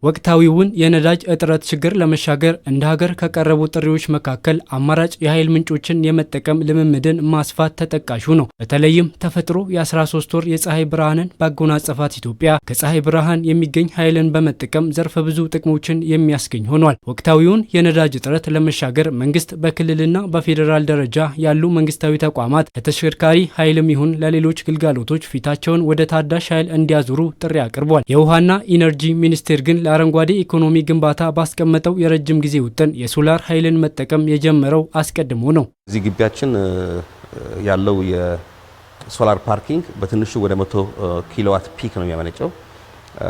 ወቅታዊውን የነዳጅ እጥረት ችግር ለመሻገር እንደ ሀገር ከቀረቡ ጥሪዎች መካከል አማራጭ የኃይል ምንጮችን የመጠቀም ልምምድን ማስፋት ተጠቃሹ ነው። በተለይም ተፈጥሮ የ13 ወር የፀሐይ ብርሃንን ባጎናጸፋት ኢትዮጵያ ከፀሐይ ብርሃን የሚገኝ ኃይልን በመጠቀም ዘርፈ ብዙ ጥቅሞችን የሚያስገኝ ሆኗል። ወቅታዊውን የነዳጅ እጥረት ለመሻገር መንግስት በክልልና በፌዴራል ደረጃ ያሉ መንግስታዊ ተቋማት ለተሽከርካሪ ኃይልም ይሁን ለሌሎች ግልጋሎቶች ፊታቸውን ወደ ታዳሽ ኃይል እንዲያዙሩ ጥሪ አቅርቧል። የውሃና ኢነርጂ ሚኒስቴር ግን ለአረንጓዴ ኢኮኖሚ ግንባታ ባስቀመጠው የረጅም ጊዜ ውጥን የሶላር ኃይልን መጠቀም የጀመረው አስቀድሞ ነው። እዚህ ግቢያችን ያለው የሶላር ፓርኪንግ በትንሹ ወደ 100 ኪሎዋት ፒክ ነው የሚያመነጨው።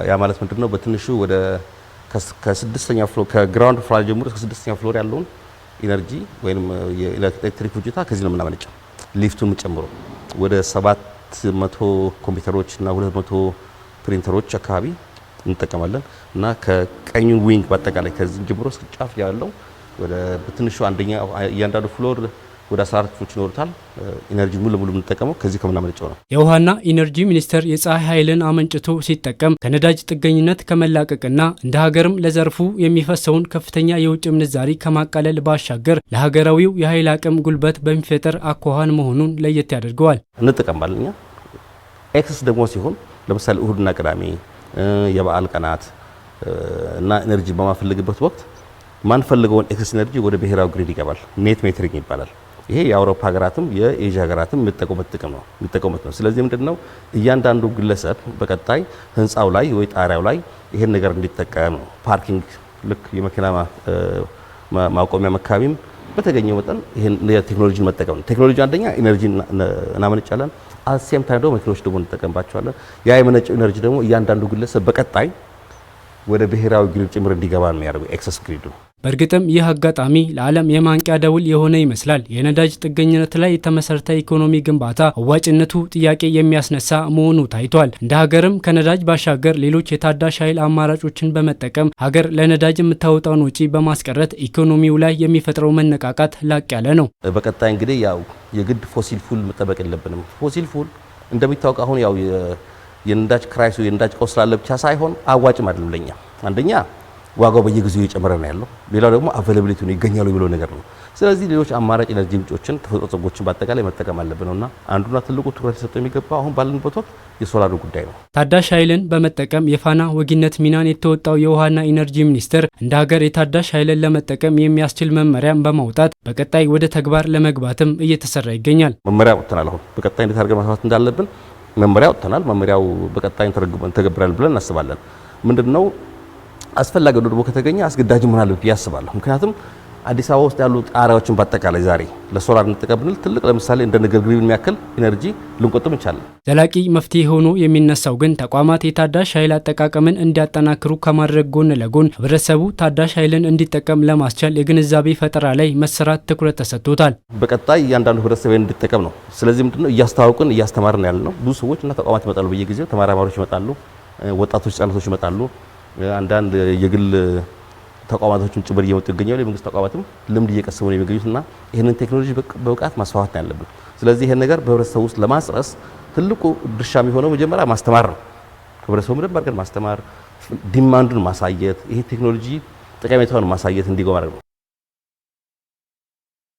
ያ ማለት ምንድነው? በትንሹ ወደ ከ6ኛ ፍሎር ከግራውንድ ፍሎር ጀምሮ እስከ 6ኛ ፍሎር ያለውን ኢነርጂ ወይም የኤሌክትሪክ ፍጆታ ከዚህ ነው የምናመነጨው። ሊፍቱን ጨምሮ ወደ 700 ኮምፒውተሮች እና 200 ፕሪንተሮች አካባቢ እንጠቀማለን እና ከቀኙ ዊንግ በአጠቃላይ ከዚህ ጀምሮ እስከ ጫፍ ያለው ወደ በትንሹ አንደኛ እያንዳንዱ ፍሎር ወደ 14 ክፍሎች ይኖሩታል። ኢነርጂ ሙሉ ለሙሉ የምንጠቀመው ከዚህ ከምናመነጨው ነው። የውሃና ኢነርጂ ሚኒስቴር የፀሐይ ኃይልን አመንጭቶ ሲጠቀም ከነዳጅ ጥገኝነት ከመላቀቅና እንደ ሀገርም ለዘርፉ የሚፈሰውን ከፍተኛ የውጭ ምንዛሪ ከማቃለል ባሻገር ለሀገራዊው የኃይል አቅም ጉልበት በሚፈጠር አኳኋን መሆኑን ለየት ያደርገዋል። እንጠቀማለን። እኛ ኤክሰስ ደግሞ ሲሆን ለምሳሌ እሁድና ቅዳሜ የበዓል ቀናት እና ኢነርጂ በማፈልግበት ወቅት ማንፈልገውን ኤክሰስ ኢነርጂ ወደ ብሔራዊ ግሪድ ይገባል። ኔት ሜትሪንግ ይባላል። ይሄ የአውሮፓ ሀገራትም የኤዥያ ሀገራትም የሚጠቀሙበት ነው። ስለዚህ ምንድነው እያንዳንዱ ግለሰብ በቀጣይ ህንፃው ላይ ወይ ጣሪያው ላይ ይሄን ነገር እንዲጠቀም ነው። ፓርኪንግ ልክ የመኪና ማቆሚያ አካባቢም በተገኘው መጠን ይሄን ቴክኖሎጂን መጠቀም ነው። ቴክኖሎጂ አንደኛ ኢነርጂ እናመነጫለን፣ አሴም ታይም ደግሞ መኪኖች ደግሞ እንጠቀምባቸዋለን። ያ የመነጨው ኢነርጂ ደግሞ እያንዳንዱ ግለሰብ በቀጣይ ወደ ብሔራዊ ግሪድ ጭምር እንዲገባ ነው የሚያደርገው ኤክሰስ ግሪድ ነው። በእርግጥም ይህ አጋጣሚ ለዓለም የማንቂያ ደውል የሆነ ይመስላል። የነዳጅ ጥገኝነት ላይ የተመሰረተ ኢኮኖሚ ግንባታ አዋጭነቱ ጥያቄ የሚያስነሳ መሆኑ ታይቷል። እንደ ሀገርም ከነዳጅ ባሻገር ሌሎች የታዳሽ ኃይል አማራጮችን በመጠቀም ሀገር ለነዳጅ የምታወጣውን ወጪ በማስቀረት ኢኮኖሚው ላይ የሚፈጥረው መነቃቃት ላቅ ያለ ነው። በቀጣይ እንግዲህ ያው የግድ ፎሲል ፉል መጠበቅ የለብንም። ፎሲል ፉል እንደሚታወቅ አሁን ያው የነዳጅ ክራይሱ የነዳጅ ቀውስ ስላለ ብቻ ሳይሆን አዋጭም አይደለም ለኛ። አንደኛ ዋጋው በየጊዜው እየጨመረ ነው ያለው። ሌላው ደግሞ አቬላቢሊቲ ነው ይገኛሉ ብሎ ነገር ነው። ስለዚህ ሌሎች አማራጭ ኤነርጂ ምንጮችን ተፈጥሮ ጸጎችን በአጠቃላይ መጠቀም አለብን ነውና አንዱና ትልቁ ትኩረት ሊሰጠው የሚገባው አሁን ባለንበት ወቅት የሶላሩ ጉዳይ ነው። ታዳሽ ኃይልን በመጠቀም የፋና ወጊነት ሚናን የተወጣው የውሃና ኢነርጂ ሚኒስቴር እንደ ሀገር የታዳሽ ኃይልን ለመጠቀም የሚያስችል መመሪያን በማውጣት በቀጣይ ወደ ተግባር ለመግባትም እየተሰራ ይገኛል። መመሪያ ወጥተናል። አሁን በቀጣይ እንዴት አድርገን መስራት እንዳለብን መመሪያ ወጥተናል። መመሪያው በቀጣይ እንተገብራለን ብለን እናስባለን። ምንድነው አስፈላጊ ደግሞ ከተገኘ አስገዳጅ መሆን አለበት ብዬ አስባለሁ። ምክንያቱም አዲስ አበባ ውስጥ ያሉ ጣሪያዎችን በአጠቃላይ ዛሬ ለሶላር እንጠቀምብል ትልቅ ለምሳሌ እንደ ነገር ግሪን የሚያክል ኢነርጂ ልንቆጥብ እንችላለን። ዘላቂ መፍትሄ ሆኖ የሚነሳው ግን ተቋማት የታዳሽ ኃይል አጠቃቀምን እንዲያጠናክሩ ከማድረግ ጎን ለጎን ህብረተሰቡ ታዳሽ ኃይልን እንዲጠቀም ለማስቻል የግንዛቤ ፈጠራ ላይ መሰራት ትኩረት ተሰጥቶታል። በቀጣይ እያንዳንዱ ህብረተሰብ እንዲጠቀም ነው። ስለዚህ ምንድነው እያስተዋወቅን እያስተማርን ያለ ነው። ብዙ ሰዎች እና ተቋማት ይመጣሉ፣ በየጊዜው ተመራማሪዎች ይመጣሉ፣ ወጣቶች ህጻናቶች ይመጣሉ። አንዳንድ የግል ተቋማቶችን ጭምር እየመጡ ይገኛሉ። የመንግስት ተቋማትም ልምድ እየቀሰሙ ነው የሚገኙትና ይህንን ቴክኖሎጂ በብቃት ማስፋፋት ነው ያለብን። ስለዚህ ይሄን ነገር በህብረተሰቡ ውስጥ ለማስረጽ ትልቁ ድርሻ የሚሆነው መጀመሪያ ማስተማር ነው። ህብረተሰቡ ምንም አድርገን ማስተማር፣ ዲማንዱን ማሳየት፣ ይሄ ቴክኖሎጂ ጠቀሜታውን ማሳየት እንዲገባ ማድረግ ነው።